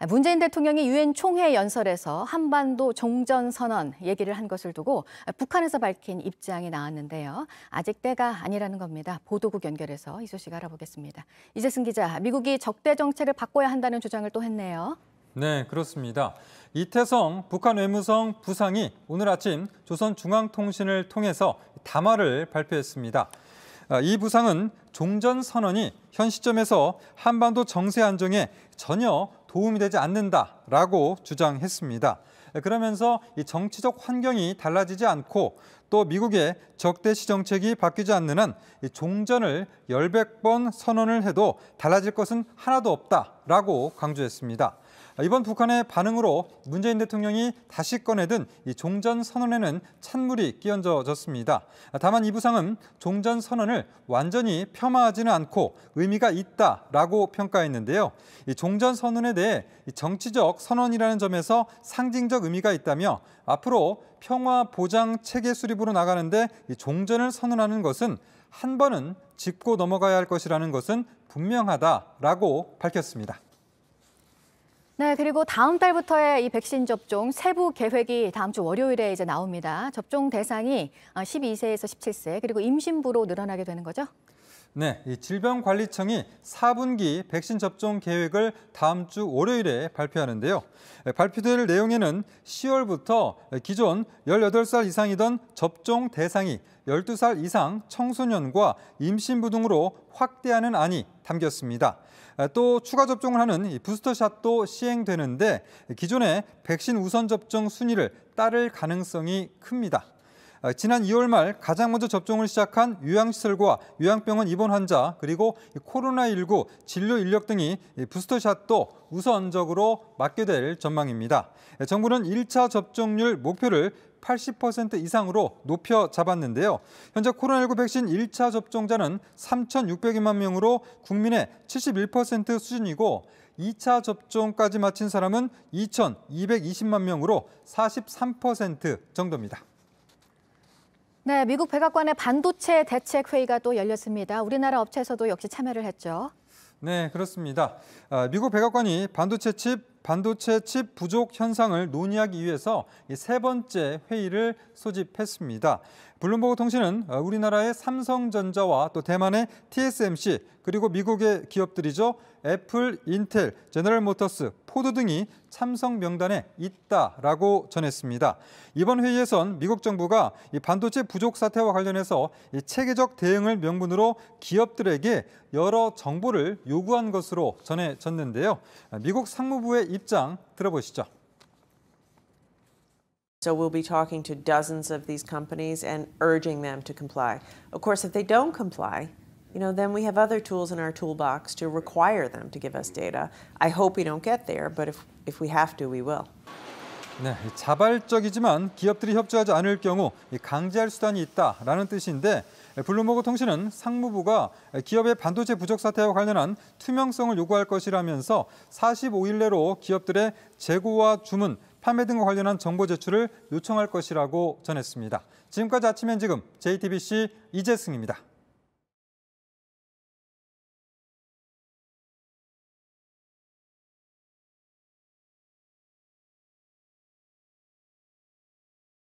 문재인 대통령이 유엔 총회 연설에서 한반도 종전선언 얘기를 한 것을 두고 북한에서 밝힌 입장이 나왔는데요. 아직 때가 아니라는 겁니다. 보도국 연결해서 이 소식 알아보겠습니다. 이재승 기자, 미국이 적대 정책을 바꿔야 한다는 주장을 또 했네요. 네, 그렇습니다. 이태성 북한 외무성 부상이 오늘 아침 조선중앙통신을 통해서 담화를 발표했습니다. 이 부상은 종전선언이 현 시점에서 한반도 정세 안정에 전혀 도움이 되지 않는다라고 주장했습니다. 그러면서 이 정치적 환경이 달라지지 않고 또 미국의 적대시 정책이 바뀌지 않는 한 종전을 열백 번 선언을 해도 달라질 것은 하나도 없다라고 강조했습니다. 이번 북한의 반응으로 문재인 대통령이 다시 꺼내든 이 종전 선언에는 찬물이 끼얹어졌습니다. 다만 이 부상은 종전 선언을 완전히 폄하하지는 않고 의미가 있다라고 평가했는데요. 이 종전 선언에 대해 정치적 선언이라는 점에서 상징적 의미가 있다며 앞으로 평화 보장 체계 수립으로 나가는데 이 종전을 선언하는 것은 한 번은 짚고 넘어가야 할 것이라는 것은 분명하다라고 밝혔습니다. 네, 그리고 다음 달부터의 이 백신 접종 세부 계획이 다음 주 월요일에 이제 나옵니다. 접종 대상이 12세에서 17세 그리고 임신부로 늘어나게 되는 거죠? 네, 이 질병관리청이 4분기 백신 접종 계획을 다음 주 월요일에 발표하는데요. 발표될 내용에는 10월부터 기존 18살 이상이던 접종 대상이 12살 이상 청소년과 임신부 등으로 확대하는 안이 담겼습니다. 또 추가 접종을 하는 부스터샷도 시행되는데 기존의 백신 우선 접종 순위를 따를 가능성이 큽니다. 지난 2월 말 가장 먼저 접종을 시작한 요양시설과 요양병원 입원 환자 그리고 코로나19 진료 인력 등이 부스터샷도 우선적으로 맞게 될 전망입니다. 정부는 1차 접종률 목표를 80% 이상으로 높여 잡았는데요. 현재 코로나19 백신 1차 접종자는 3,600여만 명으로 국민의 71% 수준이고 2차 접종까지 마친 사람은 2,220만 명으로 43% 정도입니다. 네, 미국 백악관의 반도체 대책 회의가 또 열렸습니다. 우리나라 업체에서도 역시 참여를 했죠. 네, 그렇습니다. 미국 백악관이 반도체 칩 부족 현상을 논의하기 위해서 세 번째 회의를 소집했습니다. 블룸버그 통신은 우리나라의 삼성전자와 또 대만의 TSMC 그리고 미국의 기업들이죠. 애플, 인텔, 제너럴모터스, 포드 등이 참석 명단에 있다라고 전했습니다. 이번 회의에선 미국 정부가 이 반도체 부족 사태와 관련해서 이 체계적 대응을 명분으로 기업들에게 여러 정보를 요구한 것으로 전해졌는데요. 미국 상무부의 입장 들어보시죠. So we'll be talking to dozens of these companies and urging them to comply. Of course, if they don't comply, then we have other tools in our toolbox to require them to give us data. I hope we don't get there, but if we have to, we will. 네, 자발적이지만 기업들이 협조하지 않을 경우 강제할 수단이 있다라는 뜻인데 블룸버그 통신은 상무부가 기업의 반도체 부족 사태와 관련한 투명성을 요구할 것이라면서 45일 내로 기업들의 재고와 주문, 판매 등과 관련한 정보 제출을 요청할 것이라고 전했습니다. 지금까지 아침 현지금 JTBC 이재승입니다.